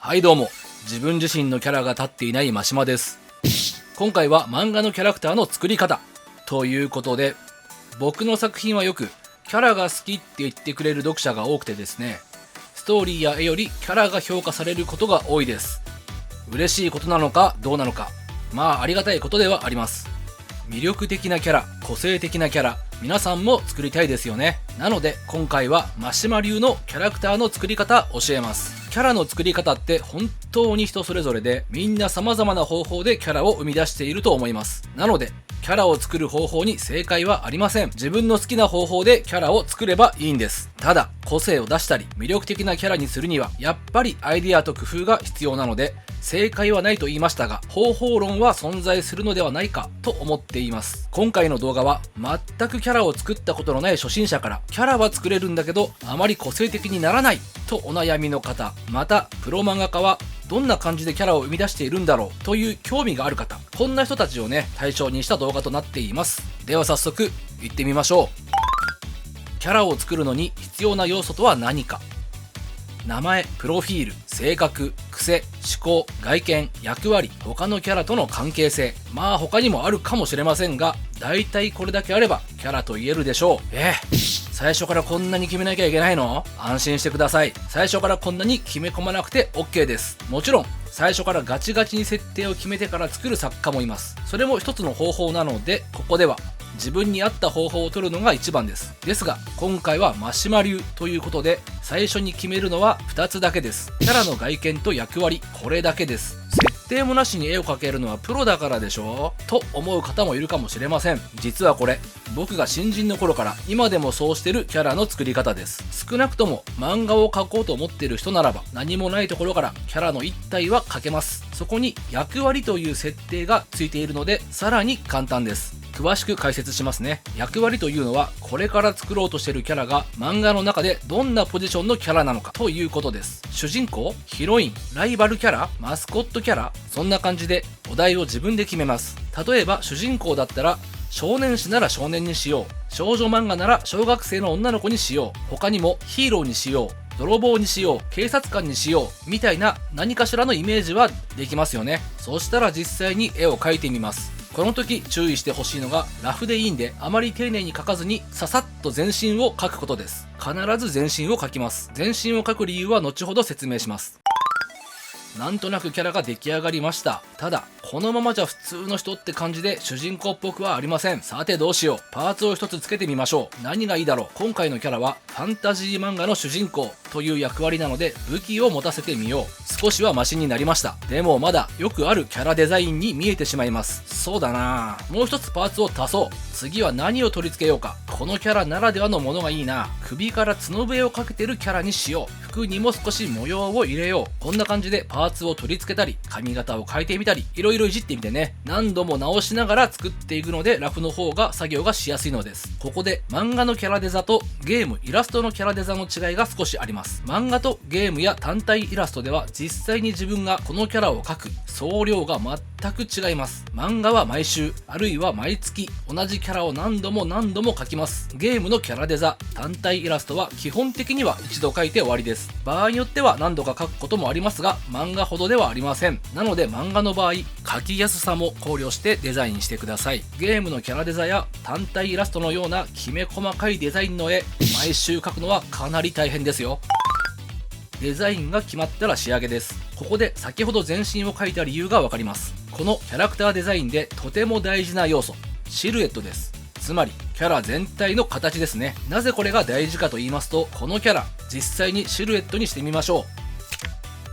はいどうも、自分自身のキャラが立っていないマシマです。今回は漫画のキャラクターの作り方ということで、僕の作品はよくキャラが好きって言ってくれる読者が多くてですね、ストーリーや絵よりキャラが評価されることが多いです。嬉しいことなのかどうなのか、まあありがたいことではあります。魅力的なキャラ、個性的なキャラ、皆さんも作りたいですよね。なので今回はマシマ流のキャラクターの作り方教えます。キャラの作り方って本当に人それぞれで、みんな様々な方法でキャラを生み出していると思います。なのでキャラを作る方法に正解はありません。自分の好きな方法でキャラを作ればいいんです。ただ個性を出したり魅力的なキャラにするにはやっぱりアイデアと工夫が必要なので、正解はないと言いましたが方法論は存在するのではないかと思っています。今回の動画は全くキャラを作ったことのない初心者からキャラは作れるんだけどあまり個性的にならないとお悩みの方、またプロ漫画家はどんな感じでキャラを生み出しているんだろうという興味がある方、こんな人たちをね対象にした動画となっています。では早速行ってみましょう。キャラを作るのに必要な要素とは何か。名前、プロフィール、性格、癖、思考、外見、役割、他のキャラとの関係性、まあ他にもあるかもしれませんが、だいたいこれだけあればキャラと言えるでしょう。最初からこんなに決めなきゃいけないの？安心してください。最初からこんなに決め込まなくて OK です。もちろん最初からガチガチに設定を決めてから作る作家もいます。それも一つの方法なので、ここでは自分に合った方法を取るのが一番です。ですが今回はマシマ流ということで、最初に決めるのは2つだけです。キャラの外見と役割、これだけです。設定もなしに絵を描けるのはプロだからでしょと思う方もいるかもしれません。実はこれ僕が新人の頃から今でもそうしてるキャラの作り方です。少なくとも漫画を描こうと思っている人ならば、何もないところからキャラの一体は描けます。そこに役割という設定がついているのでさらに簡単です。詳しく解説しますね。役割というのはこれから作ろうとしているキャラが漫画の中でどんなポジションのキャラなのかということです。主人公、ヒロイン、ライバルキャラ、マスコットキャラ、そんな感じでお題を自分で決めます。例えば主人公だったら少年誌なら少年にしよう、少女漫画なら小学生の女の子にしよう、他にもヒーローにしよう、泥棒にしよう、警察官にしようみたいな何かしらのイメージはできますよね。そしたら実際に絵を描いてみます。この時注意してほしいのが、ラフでいいんであまり丁寧に描かずにささっと全身を描くことです。必ず全身を描きます。全身を描く理由は後ほど説明します。なんとなくキャラが出来上がりました。ただこのままじゃ普通の人って感じで主人公っぽくはありません。さてどうしよう。パーツを一つつけてみましょう。何がいいだろう。今回のキャラはファンタジー漫画の主人公という役割なので武器を持たせてみよう。少しはマシになりました。でもまだよくあるキャラデザインに見えてしまいます。そうだな、もう一つパーツを足そう。次は何を取り付けようか。このキャラならではのものがいいな。首から角笛をかけてるキャラにしよう。服にも少し模様を入れよう。こんな感じでパーツを取り付けたり髪型を変えてみたり、いろいろいじってみてね、何度も直しながら作っていくのでラフの方が作業がしやすいのです。ここで漫画のキャラデザとゲームイラストのキャラデザの違いが少しあります。漫画とゲームや単体イラストでは実際に自分がこのキャラを描く総量が全く違います。漫画は毎週あるいは毎月同じキャラを何度も描きます。ゲームのキャラデザ単体イラストは基本的には一度描いて終わりです。場合によっては何度か描くこともありますが漫画ほどではありません。なので漫画の場合描きやすさも考慮してデザインしてください。ゲームのキャラデザや単体イラストのようなきめ細かいデザインの絵、毎週描くのはかなり大変ですよ。デザインが決まったら仕上げです。ここで先ほど全身を描いた理由がわかります。このキャラクターデザインでとても大事な要素、シルエットです。つまりキャラ全体の形ですね。なぜこれが大事かと言いますと、このキャラ実際にシルエットにしてみましょう。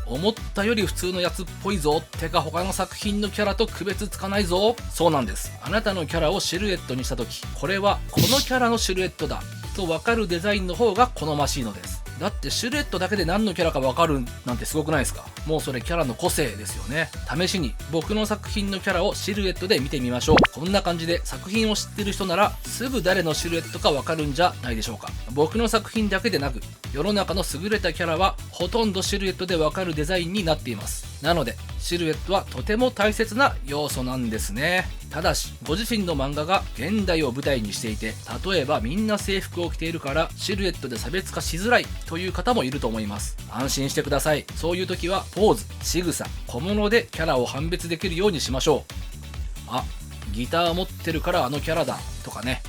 思ったより普通のやつっぽいぞ。てか他の作品のキャラと区別つかないぞ。そうなんです。あなたのキャラをシルエットにした時、これはこのキャラのシルエットだと分かるデザインの方が好ましいのです。だってシルエットだけで何のキャラか分かるなんてすごくないですか。もうそれキャラの個性ですよね。試しに僕の作品のキャラをシルエットで見てみましょう。こんな感じで作品を知ってる人ならすぐ誰のシルエットか分かるんじゃないでしょうか。僕の作品だけでなく世の中の優れたキャラはほとんどシルエットで分かるデザインになっています。なのでシルエットはとても大切な要素なんですね。ただしご自身の漫画が現代を舞台にしていて、例えばみんな制服を着ているからシルエットで差別化しづらいという方もいると思います。安心してください。そういう時はポーズ、仕草、小物でキャラを判別できるようにしましょう。あ、ギター持ってるからあのキャラだとかね。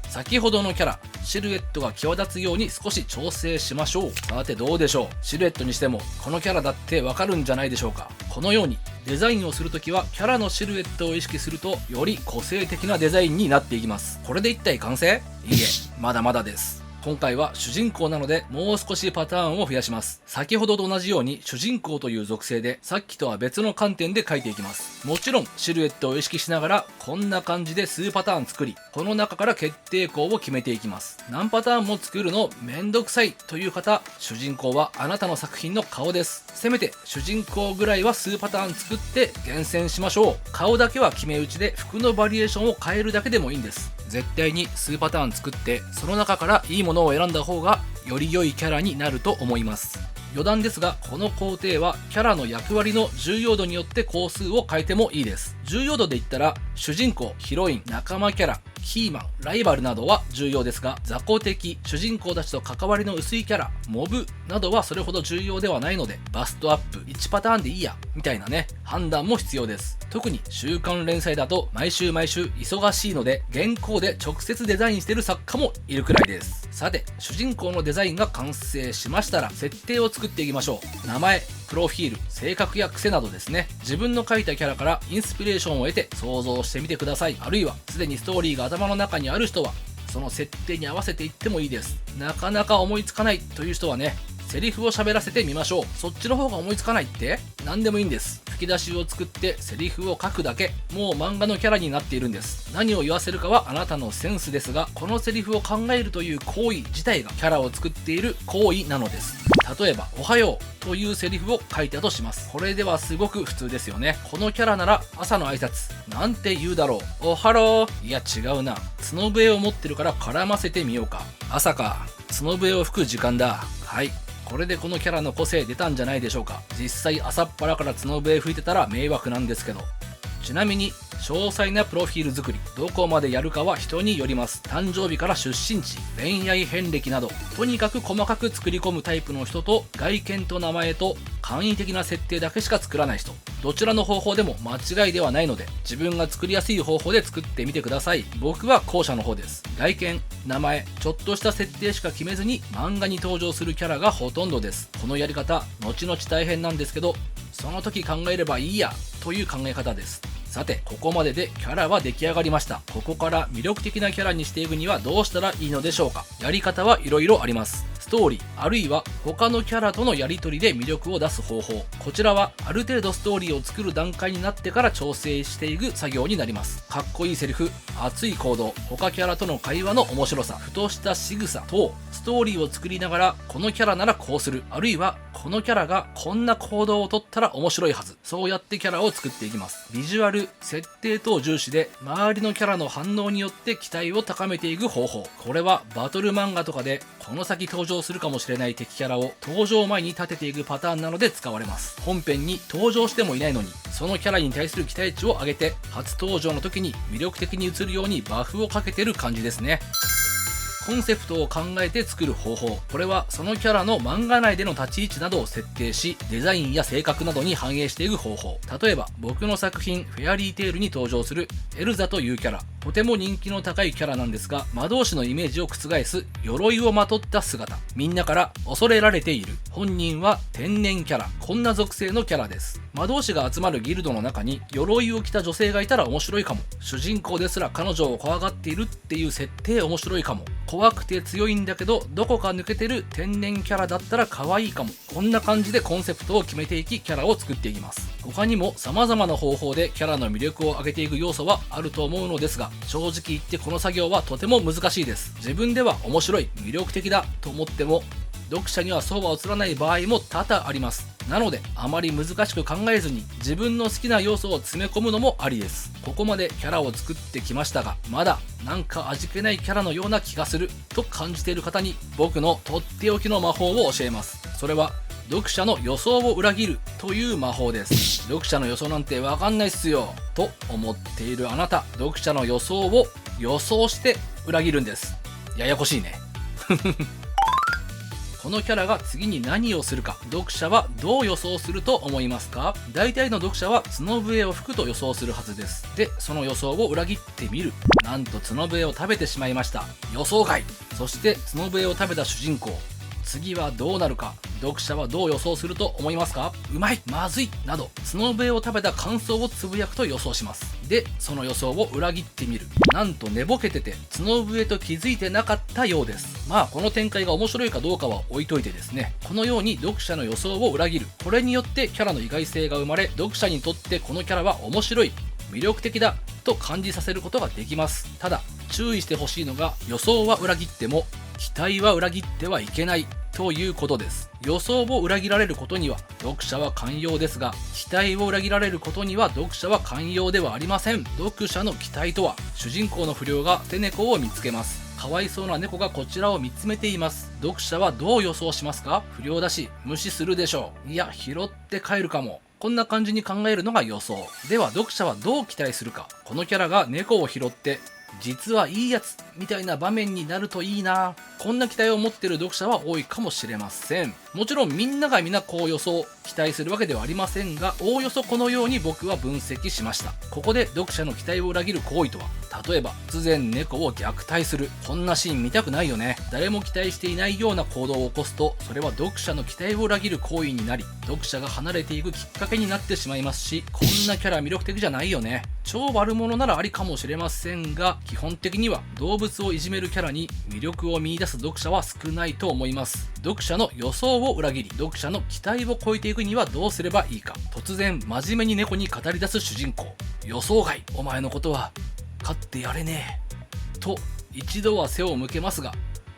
先ほどのキャラ、シルエットが際立つように少し調整しましょう。さてどうでしょう。シルエットにしてもこのキャラだってわかるんじゃないでしょうか。このようにデザインをするときはキャラのシルエットを意識するとより個性的なデザインになっていきます。これで一体完成？いいえ、まだまだです。今回は主人公なのでもう少しパターンを増やします。先ほどと同じように主人公という属性でさっきとは別の観点で描いていきます。もちろんシルエットを意識しながらこんな感じで数パターン作り、この中から決定項を決めていきます。何パターンも作るのめんどくさいという方、主人公はあなたの作品の顔です。せめて主人公ぐらいは数パターン作って厳選しましょう。顔だけは決め打ちで服のバリエーションを変えるだけでもいいんです。絶対に数パターン作ってその中からいいものを選んだ方がより良いキャラになると思います。余談ですが、この工程はキャラの役割の重要度によって工数を変えてもいいです。重要度で言ったら主人公、ヒロイン、仲間キャラ、キーマン、ライバルなどは重要ですが、雑魚敵、主人公たちと関わりの薄いキャラ、モブなどはそれほど重要ではないので、バストアップ1パターンでいいやみたいなね、判断も必要です。特に週刊連載だと毎週忙しいので、原稿で直接デザインしてる作家もいるくらいです。さて主人公のデザインが完成しましたら設定を作っていきましょう。名前、プロフィール、性格や癖などですね。自分の描いたキャラからインスピレーションを得て想像してみてください。あるいはすでにストーリーが頭の中にある人はその設定に合わせていってもいいです。なかなか思いつかないという人はね、セリフを喋らせてみましょう。そっちの方が思いつかないって何でもいいんです。吹き出しを作ってセリフを書くだけ、もう漫画のキャラになっているんです。何を言わせるかはあなたのセンスですが、このセリフを考えるという行為自体がキャラを作っている行為なのです。例えばおはようというセリフを書いたとします。これではすごく普通ですよね。このキャラなら朝の挨拶なんて言うだろう。おはろー。いや違うな、角笛を持ってるから絡ませてみようか。朝か、角笛を吹く時間だ。はい、これでこのキャラの個性出たんじゃないでしょうか。実際朝っぱらから角笛吹いてたら迷惑なんですけど。ちなみに詳細なプロフィール作り、どこまでやるかは人によります。誕生日から出身地、恋愛遍歴などとにかく細かく作り込むタイプの人と、外見と名前と簡易的な設定だけしか作らない人、どちらの方法でも間違いではないので、自分が作りやすい方法で作ってみてください。僕は後者の方です。外見、名前、ちょっとした設定しか決めずに漫画に登場するキャラがほとんどです。このやり方後々大変なんですけど、その時考えればいいやという考え方です。さてここまででキャラは出来上がりました。ここから魅力的なキャラにしていくにはどうしたらいいのでしょうか。やり方はいろいろあります。ストーリーあるいは他のキャラとのやり取りで魅力を出す方法、こちらはある程度ストーリーを作る段階になってから調整していく作業になります。かっこいいセリフ、熱い行動、他キャラとの会話の面白さ、ふとした仕草等、ストーリーを作りながらこのキャラならこうする、あるいはこのキャラがこんな行動をとったら面白いはず、そうやってキャラを作っていきます。ビジュアル、設定等重視で周りのキャラの反応によって期待を高めていく方法、これはバトル漫画とかでこの先登場するかもしれない敵キャラを登場前に立てていくパターンなので使われます。本編に登場してもいないのにそのキャラに対する期待値を上げて初登場の時に魅力的に映るようにバフをかけてる感じですね。コンセプトを考えて作る方法、これはそのキャラの漫画内での立ち位置などを設定し、デザインや性格などに反映していく方法。例えば僕の作品フェアリーテールに登場するエルザというキャラ、とても人気の高いキャラなんですが、魔導士のイメージを覆す鎧をまとった姿、みんなから恐れられている。本人は天然キャラ、こんな属性のキャラです。魔導士が集まるギルドの中に鎧を着た女性がいたら面白いかも。主人公ですら彼女を怖がっているっていう設定面白いかも。怖くて強いんだけどどこか抜けてる天然キャラだったら可愛いかも。こんな感じでコンセプトを決めていきキャラを作っていきます。他にも様々な方法でキャラの魅力を上げていく要素はあると思うのですが、正直言ってこの作業はとても難しいです。自分では面白い、魅力的だと思っても読者にはそうは映らない場合も多々あります。なのであまり難しく考えずに自分の好きな要素を詰め込むのもありです。ここまでキャラを作ってきましたが、まだなんか味気ないキャラのような気がすると感じている方に僕のとっておきの魔法を教えます。それは読者の予想を裏切るという魔法です。読者の予想なんてわかんないっすよと思っているあなた、読者の予想を予想して裏切るんです。ややこしいね。このキャラが次に何をするか、読者はどう予想すると思いますか？大体の読者は角笛を吹くと予想するはずです。で、その予想を裏切ってみる。なんと角笛を食べてしまいました。予想外。そして角笛を食べた主人公。次はどうなるか、読者はどう予想すると思いますか？うまい、まずいなど角笛を食べた感想をつぶやくと予想します。で、その予想を裏切ってみる。なんと寝ぼけてて角笛と気づいてなかったようです。まあこの展開が面白いかどうかは置いといてですね、このように読者の予想を裏切る。これによってキャラの意外性が生まれ、読者にとってこのキャラは面白い、魅力的だと感じさせることができます。ただ注意してほしいのが、予想は裏切っても期待は裏切ってはいけないということです。予想を裏切られることには読者は寛容ですが、期待を裏切られることには読者は寛容ではありません。読者の期待とは、主人公の不良が捨て猫を見つけます。かわいそうな猫がこちらを見つめています。読者はどう予想しますか？不良だし無視するでしょう。いや、拾って帰るかも。こんな感じに考えるのが予想。では読者はどう期待するか。このキャラが猫を拾って実はいいやつみたいな場面になるといいな。こんな期待を持っている読者は多いかもしれません。もちろんみんながみんなこう予想期待するわけではありませんが、おおよそこのように僕は分析しました。ここで読者の期待を裏切る行為とは、例えば突然猫を虐待する。こんなシーン見たくないよね。誰も期待していないような行動を起こすと、それは読者の期待を裏切る行為になり、読者が離れていくきっかけになってしまいますし、こんなキャラ魅力的じゃないよね。超悪者ならありかもしれませんが、基本的には動物をいじめるキャラに魅力を見出す読者は少ないと思います。読者の予想を裏切り、読者の期待を超えていくにはどうすればいいか。突然真面目に猫に語り出す主人公。予想外、お前のことは飼ってやれねえと一度は背を向けますが、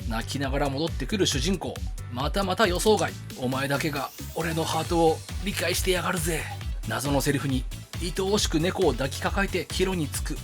泣きながら戻ってくる主人公。またまた予想外、お前だけが俺のハートを理解してやがるぜ。謎のセリフに愛おしく猫を抱きかかえて帰路につく。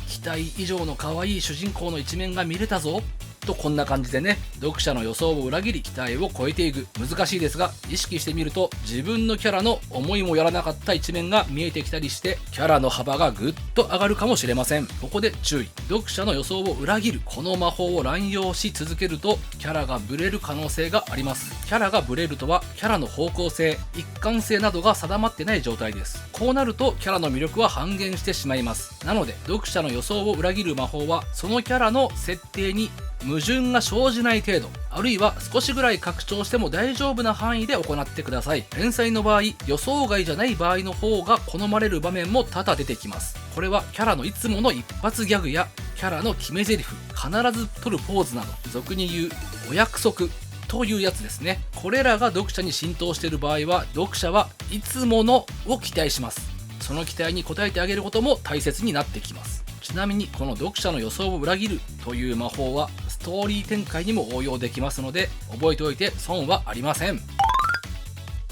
期待以上の可愛い主人公の一面が見れたぞと、こんな感じでね、読者の予想を裏切り期待を超えていく。難しいですが意識してみると、自分のキャラの思いもやらなかった一面が見えてきたりして、キャラの幅がぐっと上がるかもしれません。ここで注意。読者の予想を裏切るこの魔法を乱用し続けると、キャラがブレる可能性があります。キャラがブレるとは、キャラの方向性、一貫性などが定まってない状態です。こうなるとキャラの魅力は半減してしまいます。なので読者の予想を裏切る魔法は、そのキャラの設定に矛盾が生じない程度、あるいは少しぐらい拡張しても大丈夫な範囲で行ってください。連載の場合、予想外じゃない場合の方が好まれる場面も多々出てきます。これはキャラのいつもの一発ギャグやキャラの決め台詞、必ず取るポーズなど、俗に言うお約束というやつですね。これらが読者に浸透している場合は、読者はいつものを期待します。その期待に応えてあげることも大切になってきます。ちなみにこの読者の予想を裏切るという魔法はストーリー展開にも応用できますので、覚えておいて損はありません。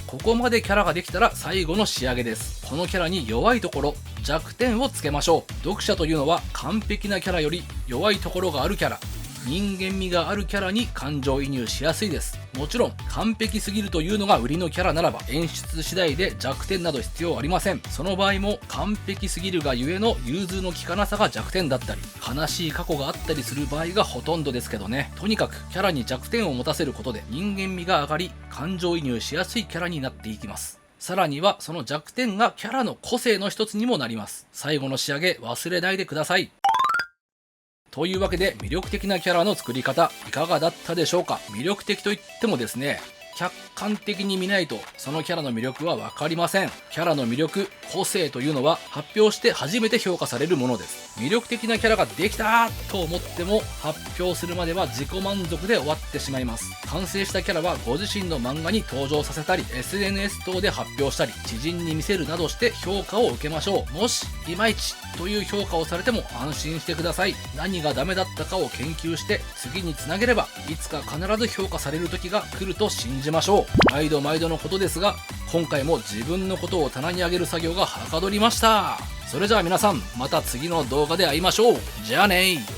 ここまでキャラができたら最後の仕上げです。このキャラに弱いところ、弱点をつけましょう。読者というのは完璧なキャラより弱いところがあるキャラ、人間味があるキャラに感情移入しやすいです。もちろん完璧すぎるというのが売りのキャラならば、演出次第で弱点など必要ありません。その場合も完璧すぎるがゆえの融通の利かなさが弱点だったり、悲しい過去があったりする場合がほとんどですけどね。とにかくキャラに弱点を持たせることで人間味が上がり、感情移入しやすいキャラになっていきます。さらにはその弱点がキャラの個性の一つにもなります。最後の仕上げ忘れないでください。というわけで、魅力的なキャラの作り方いかがだったでしょうか。魅力的といってもですね、客観的に見ないとそのキャラの魅力は分かりません。キャラの魅力、個性というのは発表して初めて評価されるものです。魅力的なキャラができたと思っても、発表するまでは自己満足で終わってしまいます。完成したキャラはご自身の漫画に登場させたり、 SNS 等で発表したり、知人に見せるなどして評価を受けましょう。もしいまいちという評価をされても安心してください。何がダメだったかを研究して次につなげれば、いつか必ず評価される時が来ると信じましょう。毎度毎度のことですが、今回も自分のことを棚に上げる作業がはかどりました。それじゃあ皆さん、また次の動画で会いましょう。じゃあねー。